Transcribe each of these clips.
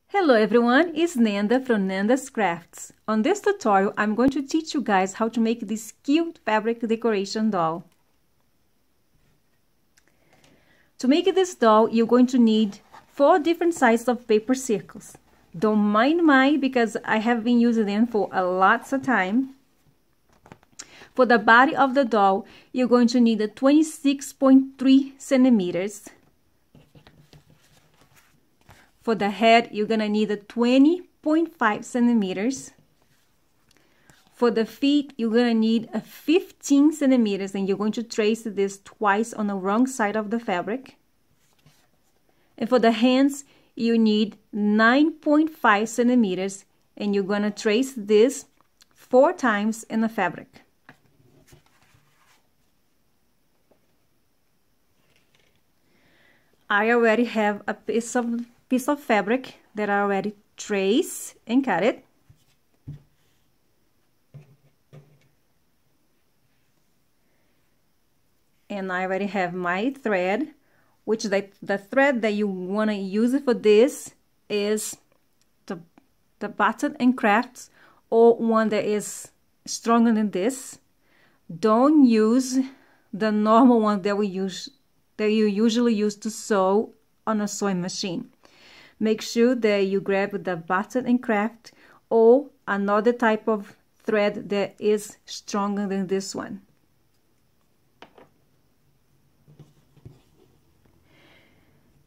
Hello everyone, it's Nanda from Nanda's Crafts. On this tutorial, I'm going to teach you guys how to make this cute fabric decoration doll. To make this doll, you're going to need 4 different sizes of paper circles. Don't mind mine because I have been using them for a lots of time. For the body of the doll, you're going to need a 26.3 centimeters. For the head, you're going to need a 20.5 centimeters. For the feet, you're going to need a 15 centimeters, and you're going to trace this twice on the wrong side of the fabric. And for the hands, you need 9.5 centimeters, and you're going to trace this 4 times in the fabric. I already have a piece of fabric that I already traced and cut it. And I already have my thread, which the thread that you want to use for this is the Button and Crafts, or one that is stronger than this. Don't use the normal one that you usually use to sew on a sewing machine. Make sure that you grab the Button and Craft or another type of thread that is stronger than this one.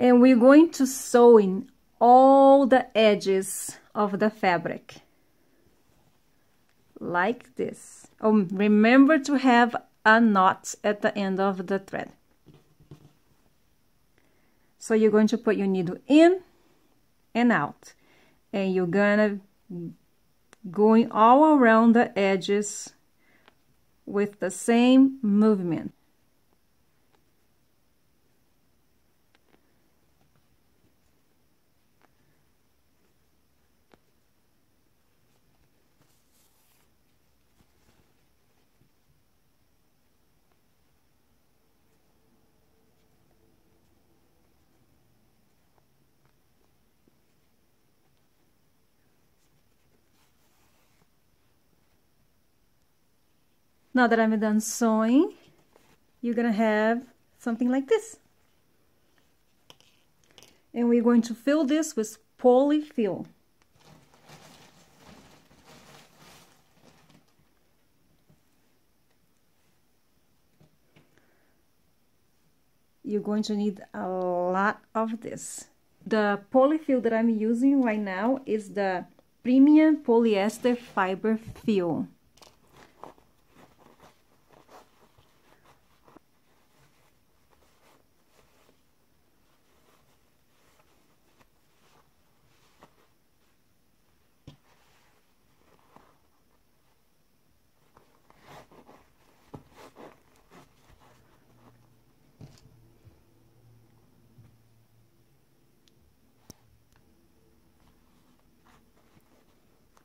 And we're going to sew in all the edges of the fabric like this. Oh, remember to have a knot at the end of the thread. So you're going to put your needle in and out, and you're gonna going all around the edges with the same movement. Now that I'm done sewing, you're gonna have something like this. And we're going to fill this with polyfill. You're going to need a lot of this. The polyfill that I'm using right now is the premium polyester fiber fill.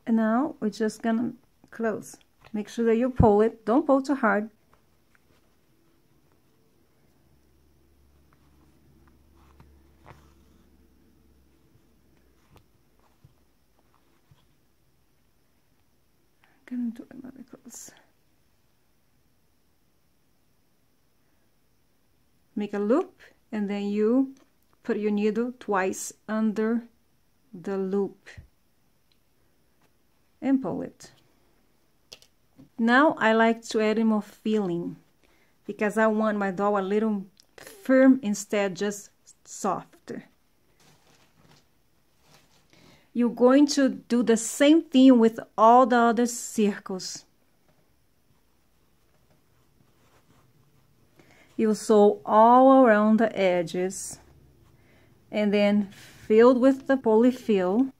And now we're just gonna close. Make sure that you pull it. Don't pull too hard. I'm gonna do another close. Make a loop, and then you put your needle twice under the loop and pull it. Now I like to add more filling because I want my doll a little firm instead just softer. You're going to do the same thing with all the other circles. You sew all around the edges and then fill with the polyfill.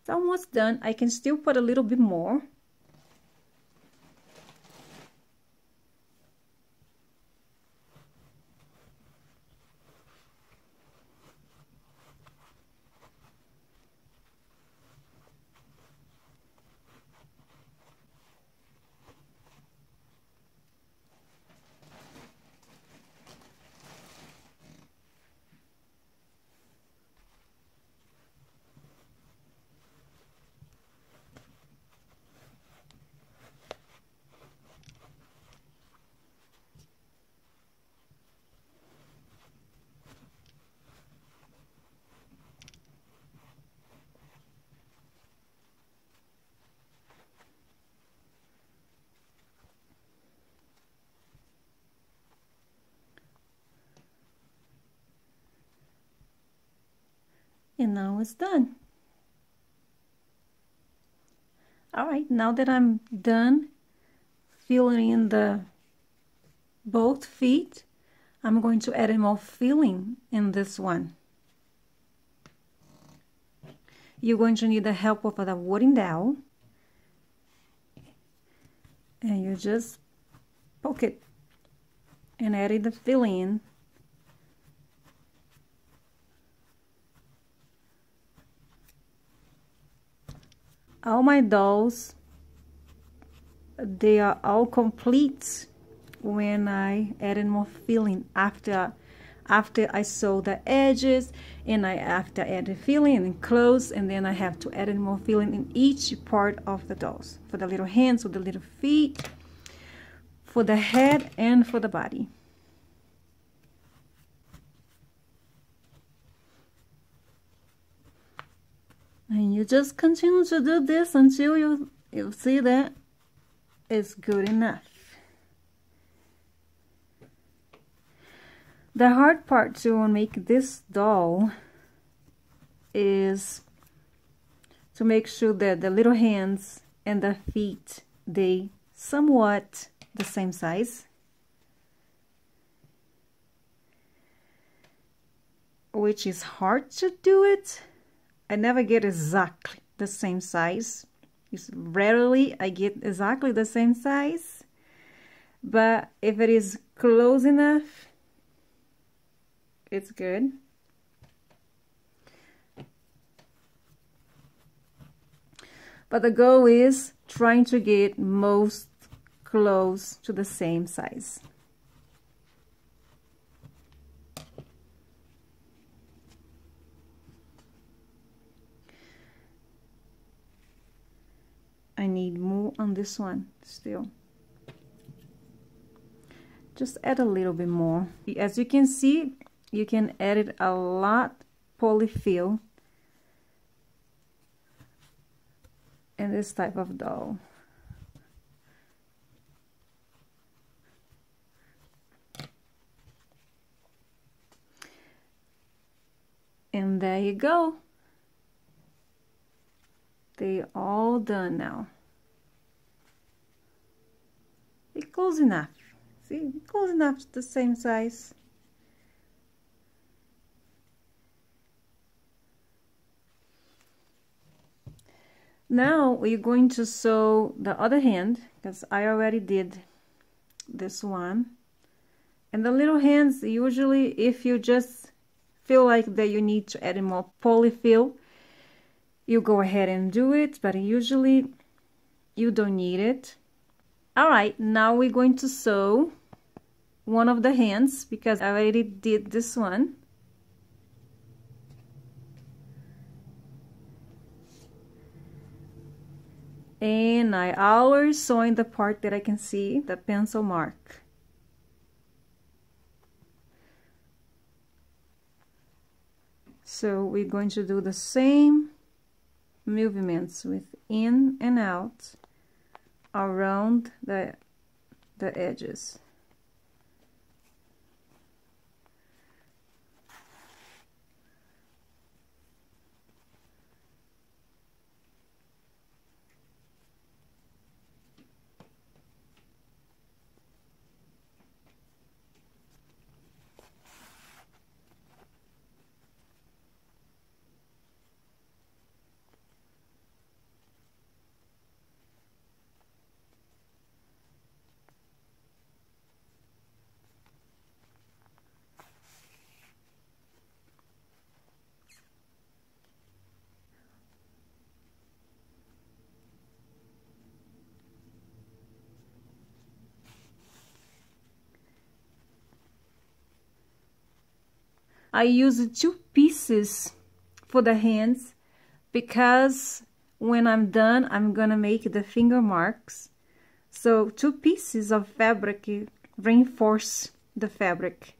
It's almost done. I can still put a little bit more. And now it's done. All right, now that I'm done filling in the both feet, I'm going to add more filling in this one. You're going to need the help of a wooden dowel, and you just poke it and add the filling in. All my dolls, they are all complete when I added more filling after I sew the edges, and after I add the filling and close, and then I have to add more filling in each part of the dolls, for the little hands, for the little feet, for the head, and for the body. And you just continue to do this until you see that it's good enough. The hard part to make this doll is to make sure that the little hands and the feet, they somewhat the same size. Which is hard to do it. I never get exactly the same size. It's rarely I get exactly the same size. But if it is close enough, it's good. But the goal is trying to get most close to the same size. I need more on this one still. Just add a little bit more. As you can see, you can add a lot polyfill in this type of doll. And there you go. They're all done now. It's close enough. See, close enough to the same size. Now we're going to sew the other hand, because I already did this one. And the little hands, usually if you just feel like that you need to add more polyfill, you go ahead and do it, but usually you don't need it. All right, now we're going to sew one of the hands, because I already did this one. And I always sew in the part that I can see the pencil mark. So we're going to do the same movements with in and out around the edges. I use 2 pieces for the hands, because when I'm done, I'm gonna make the finger marks. So 2 pieces of fabric reinforce the fabric.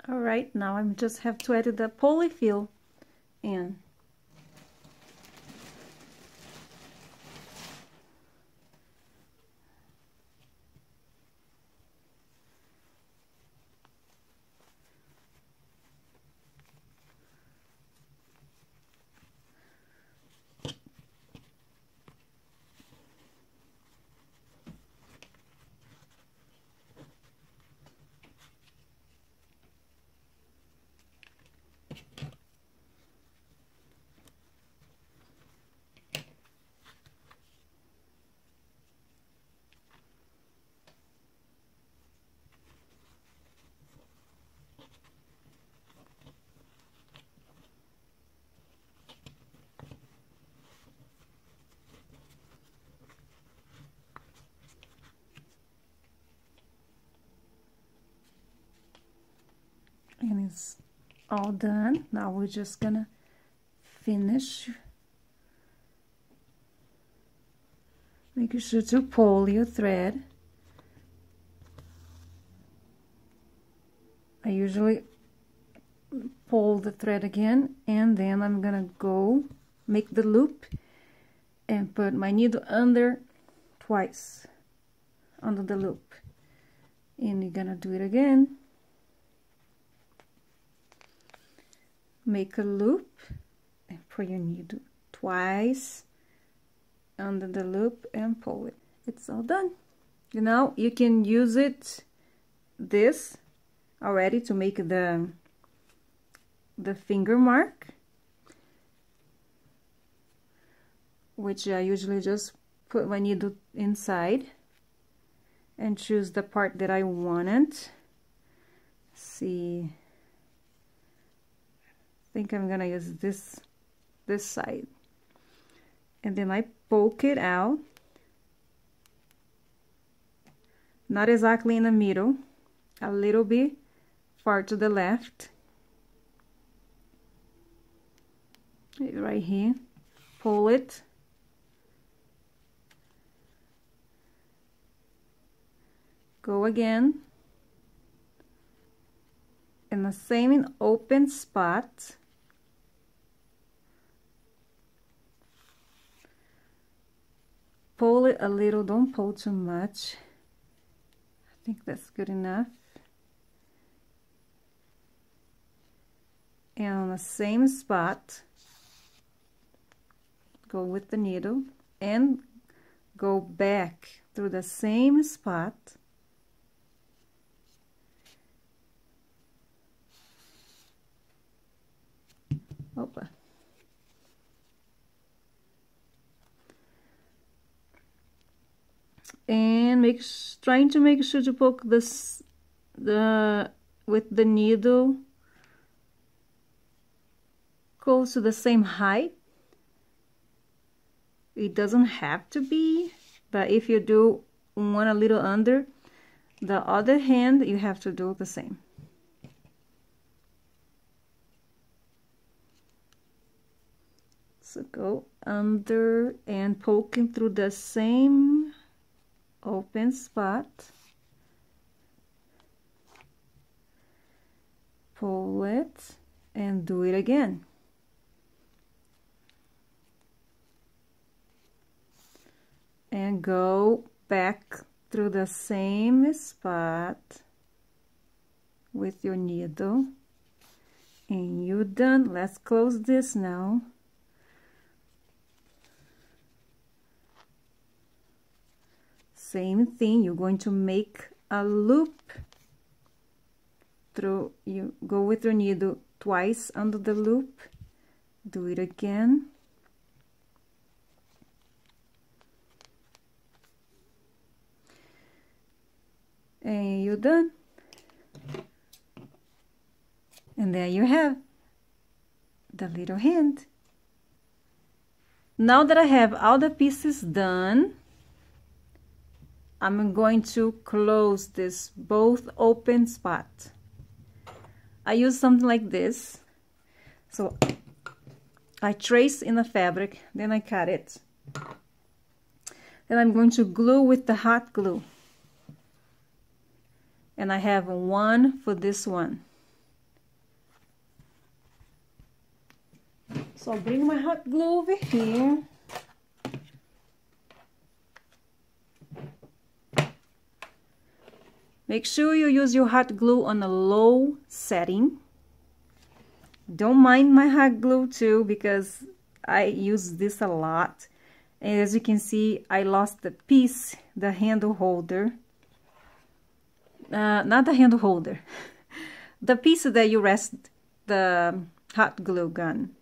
All right, now I just have to add the polyfill in. And it's all done. Now we're just gonna finish. Make sure to pull your thread. I usually pull the thread again, and then I'm gonna go make the loop and put my needle under twice under the loop, and you're gonna do it again. Make a loop and put your needle twice under the loop and pull it. It's all done. Now you can use this already to make the finger mark, which I usually just put my needle inside and choose the part that I wanted. See, I think I'm gonna use this side, and then I poke it out, not exactly in the middle, a little bit far to the left, right here. Pull it, go again in the same open spot, pull it a little, don't pull too much. I think that's good enough. And on the same spot, go with the needle and go back through the same spot. Opa. And trying to make sure to poke with the needle close to the same height. It doesn't have to be, but if you do one a little under, the other hand you have to do the same. So go under and poking through the same open spot, pull it and do it again. And go back through the same spot with your needle, and you're done. Let's close this now. Same thing, you're going to make a loop through, you go with your needle twice under the loop, do it again, and you're done. And there you have the little hand. Now that I have all the pieces done, I'm going to close this both open spot. I use something like this. So I trace in the fabric, then I cut it. Then I'm going to glue with the hot glue. And I have one for this one. So I'll bring my hot glue over here. Make sure you use your hot glue on a low setting. Don't mind my hot glue too, because I use this a lot. And as you can see, I lost the piece, the handle holder. Not the handle holder. The piece that you rest the hot glue gun.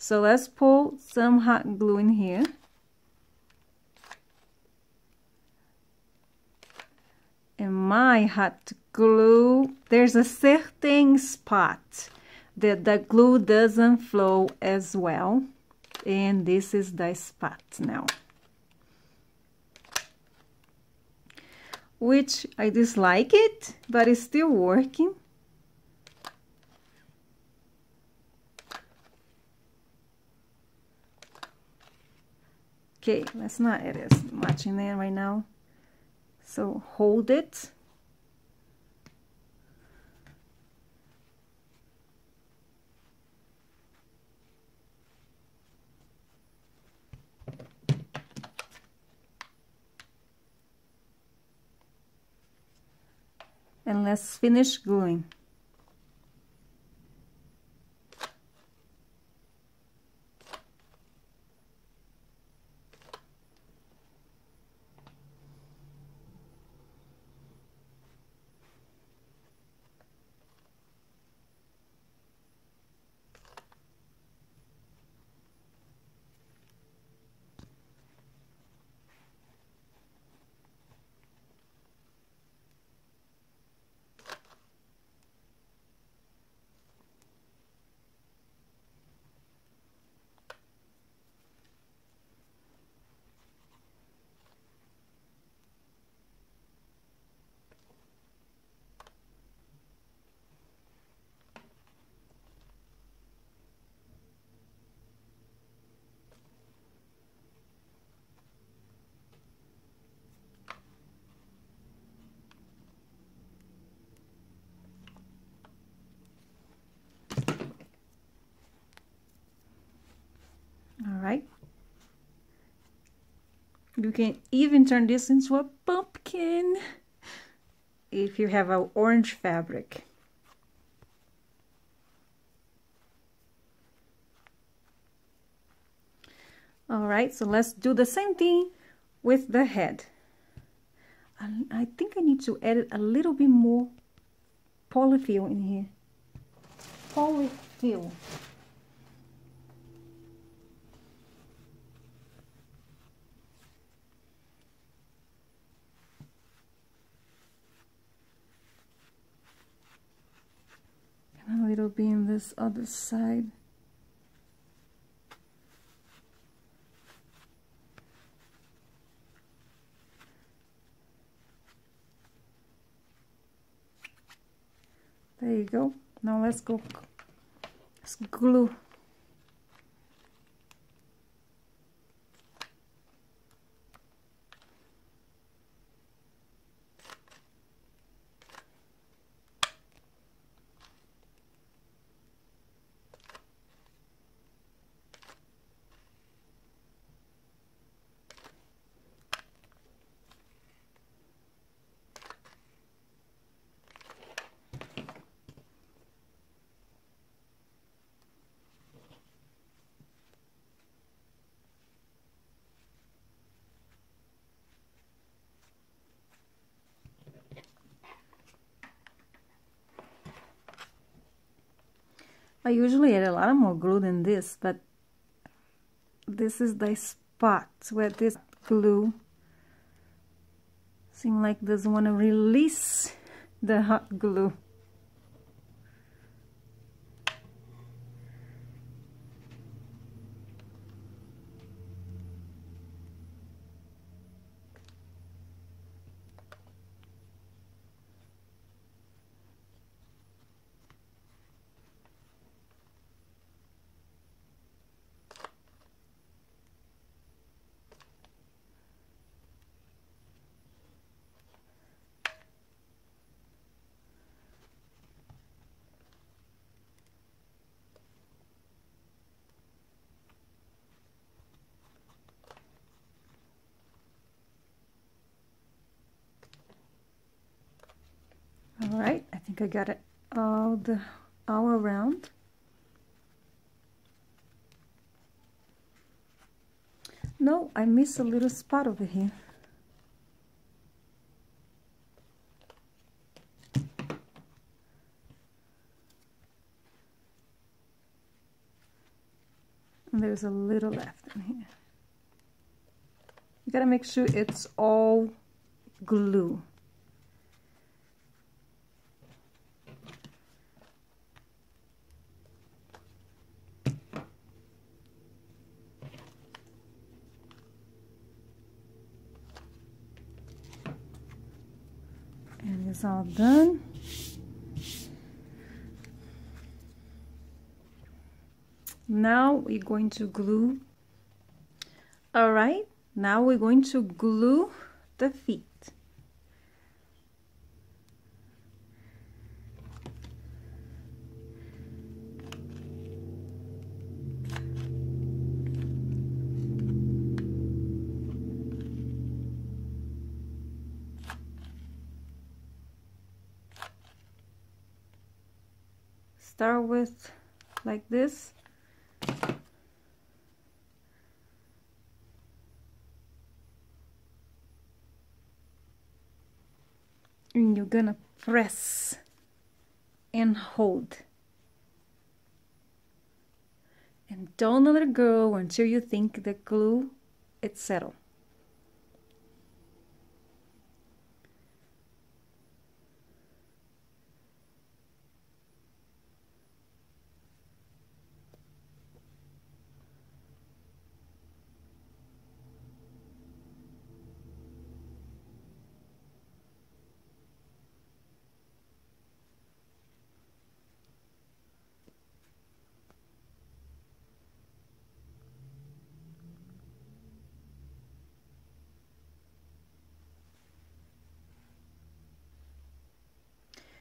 So let's pull some hot glue in here. And my hot glue, there's a certain spot that the glue doesn't flow as well. And this is the spot now. Which I dislike it, but it's still working. Okay, let's not add as much in there right now. So hold it. And let's finish gluing. All right. You can even turn this into a pumpkin if you have an orange fabric. All right, so let's do the same thing with the head. I think I need to add a little bit more polyfill in here. Polyfill. And a little bit in this other side. There you go. Now let's go. Let's glue. I usually add a lot more glue than this, but this is the spot where this glue seems like doesn't want to release the hot glue. All right, I think I got it all around. No, I missed a little spot over here. And there's a little left in here. You gotta make sure it's all glue. And it's all done. Now we're going to glue. All right, now we're going to glue the feet. Start with like this. And you're gonna press and hold. And don't let it go until you think the glue is settled.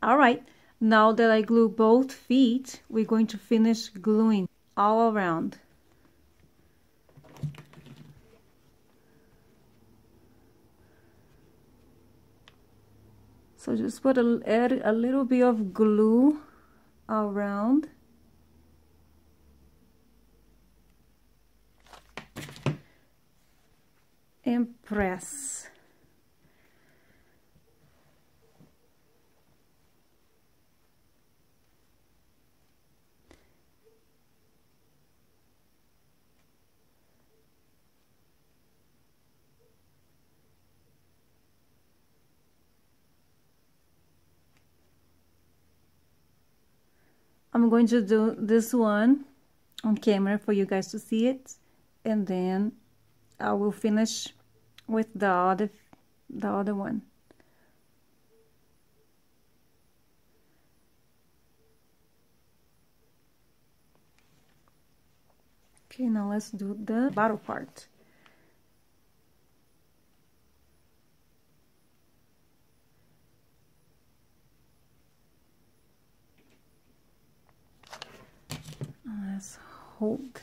All right, now that I glue both feet, we're going to finish gluing all around. So just add a little bit of glue around. And press. I'm going to do this one on camera for you guys to see it, and then I will finish with the other one. Okay, now let's do the bottom part. Let's hold.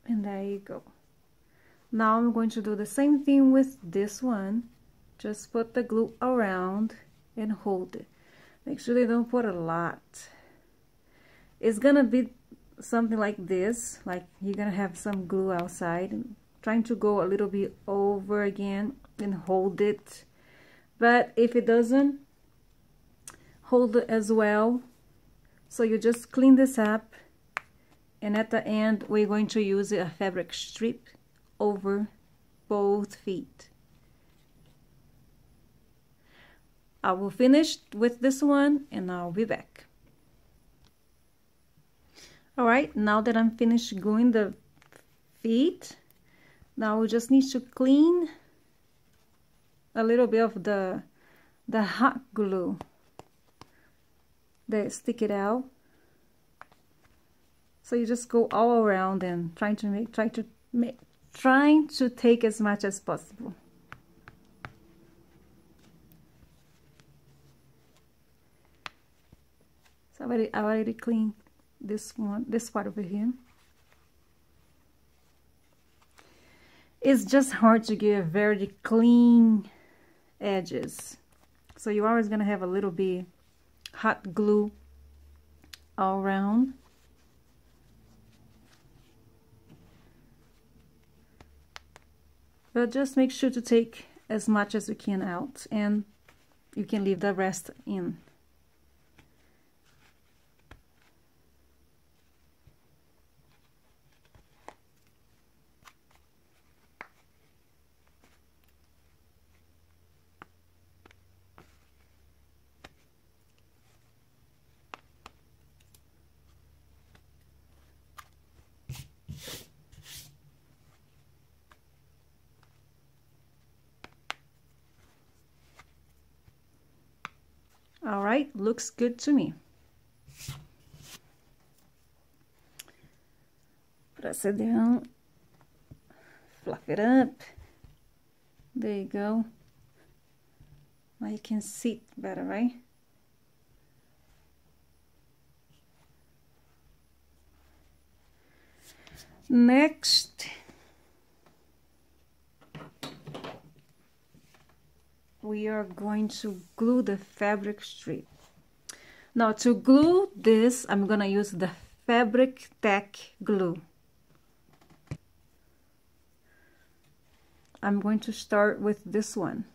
And there you go. Now I'm going to do the same thing with this one. Just put the glue around and hold it. Make sure they don't put a lot. It's gonna be something like this, like you're gonna have some glue outside, and trying to go a little bit over again and hold it. But if it doesn't hold it as well, so you just clean this up. And at the end, we're going to use a fabric strip over both feet. I will finish with this one and I'll be back. All right, now that I'm finished gluing the feet, now we just need to clean a little bit of the hot glue that stick it out. So you just go all around and trying to take as much as possible. So I already cleaned this part over here. It's just hard to get very clean edges, so you're always gonna have a little bit hot glue all around. But just make sure to take as much as you can out, and you can leave the rest in. All right, looks good to me. Press it down, fluff it up. There you go. Now you can see it better, right? Next, we are going to glue the fabric strip. Now to glue this, I'm gonna use the fabric tack glue. I'm going to start with this one.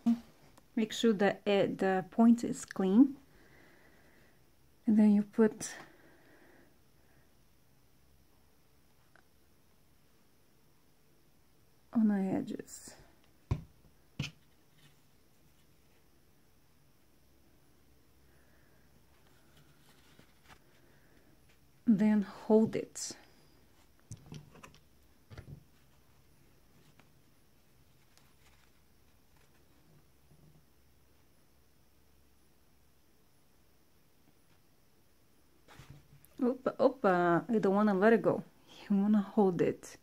Make sure that the point is clean, and then you put on the edges. Then hold it. Opa, you don't want to let it go. You want to hold it.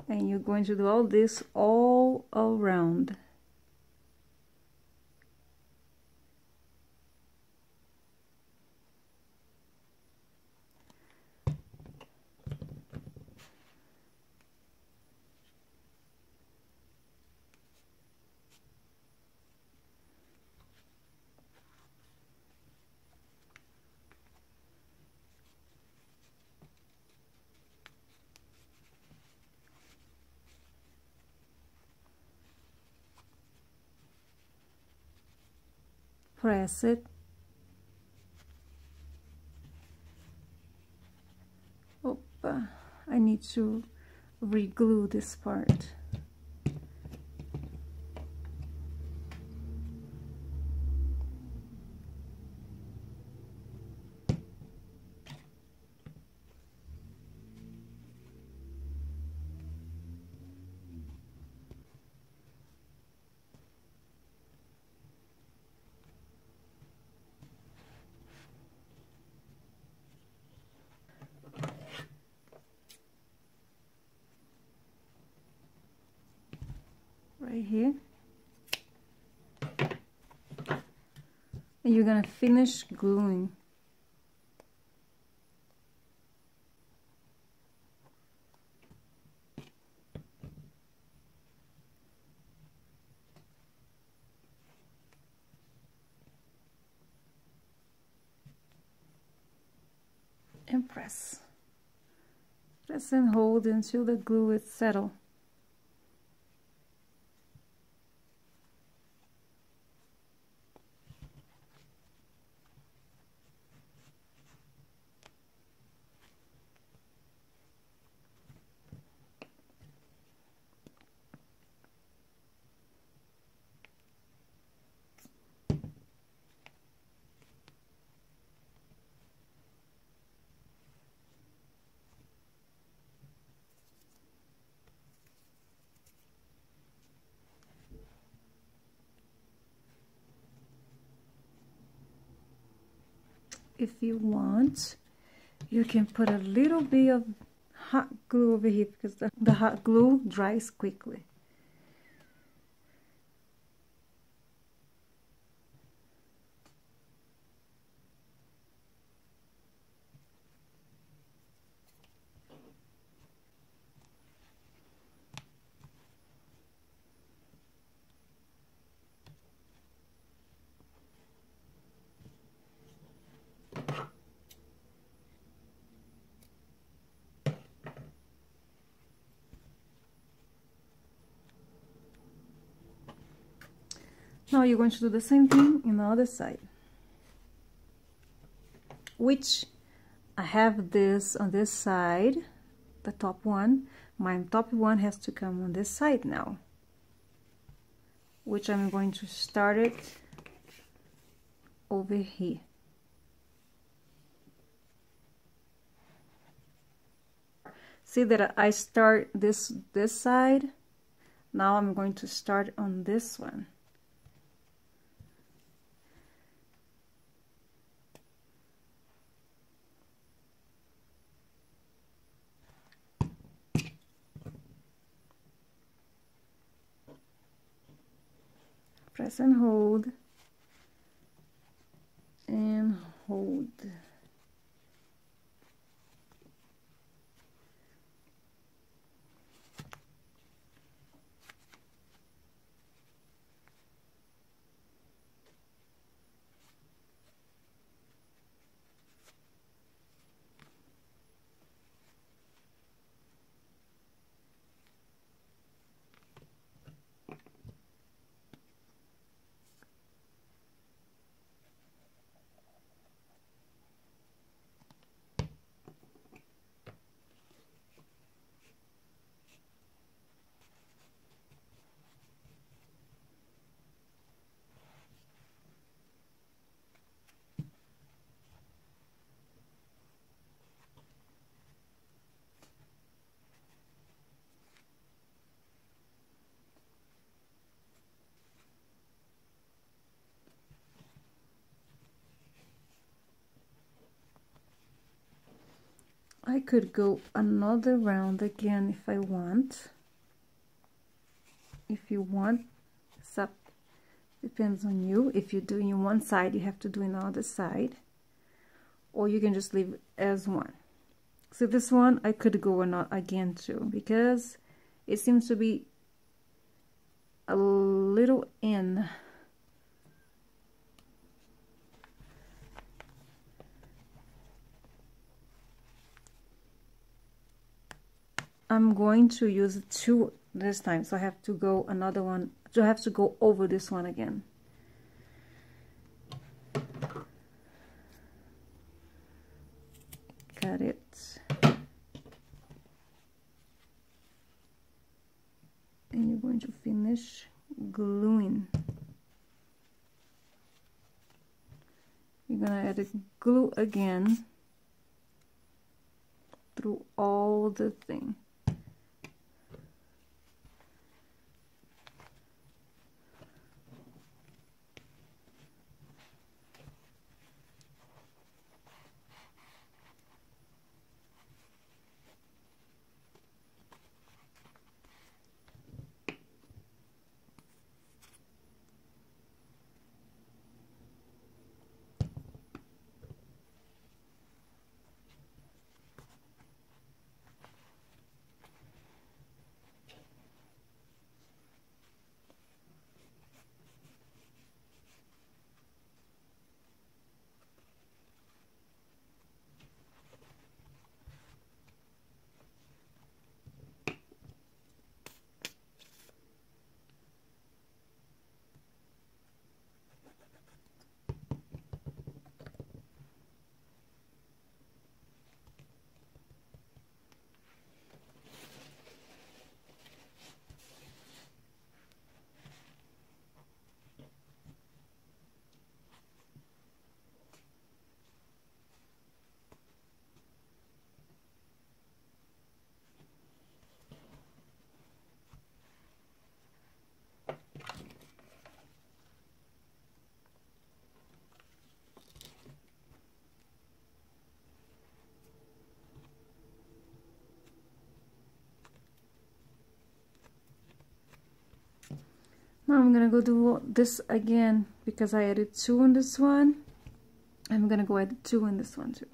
And you're going to do all this all around. Press it. Opa, I need to re-glue this part. Right here, and you're gonna finish gluing. And press and hold until the glue is settled. if you want, you can put a little bit of hot glue over here, because the hot glue dries quickly. Now you're going to do the same thing in the other side, which I have this on this side, the top one. My top one has to come on this side now, which I'm going to start it over here. See that I start this side. Now I'm going to start on this one. Press and hold, and hold. I could go another round again if I want. If you want, it's up, depends on you. If you're doing one side, you have to do another side, or you can just leave it as one. So this one I could go again too, because it seems to be a little in. I'm going to use two this time, so I have to go another one, so I have to go over this one again. Got it. And you're going to finish gluing. You're gonna add the glue again through all the thing. Now I'm gonna go do this again because I added 2 on this one. I'm gonna go add 2 in this one too.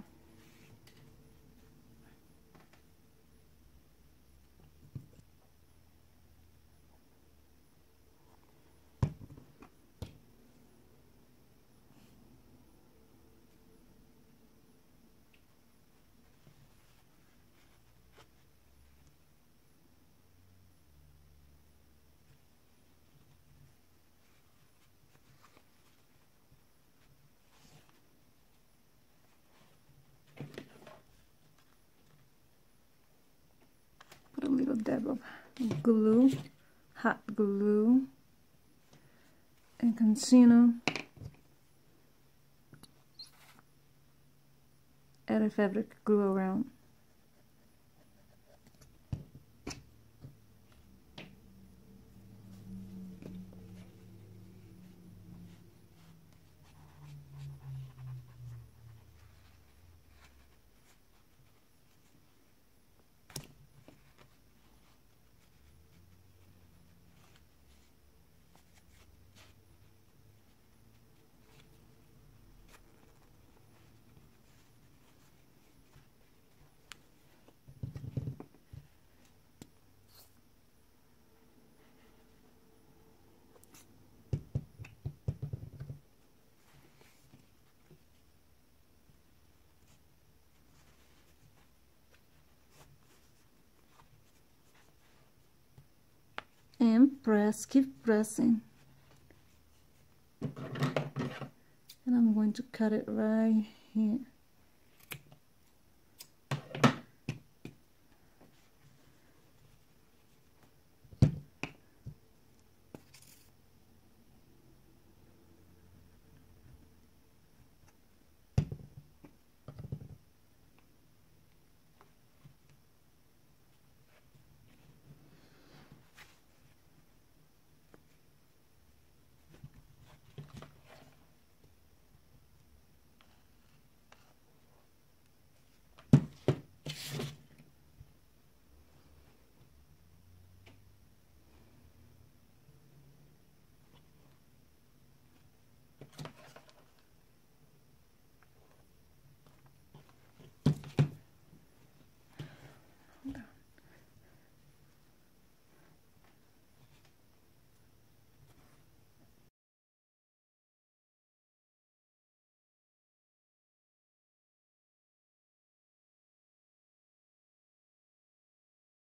Put a little dab of glue, hot glue, and concealer. Add a fabric glue around. And press, keep pressing. And I'm going to cut it right here.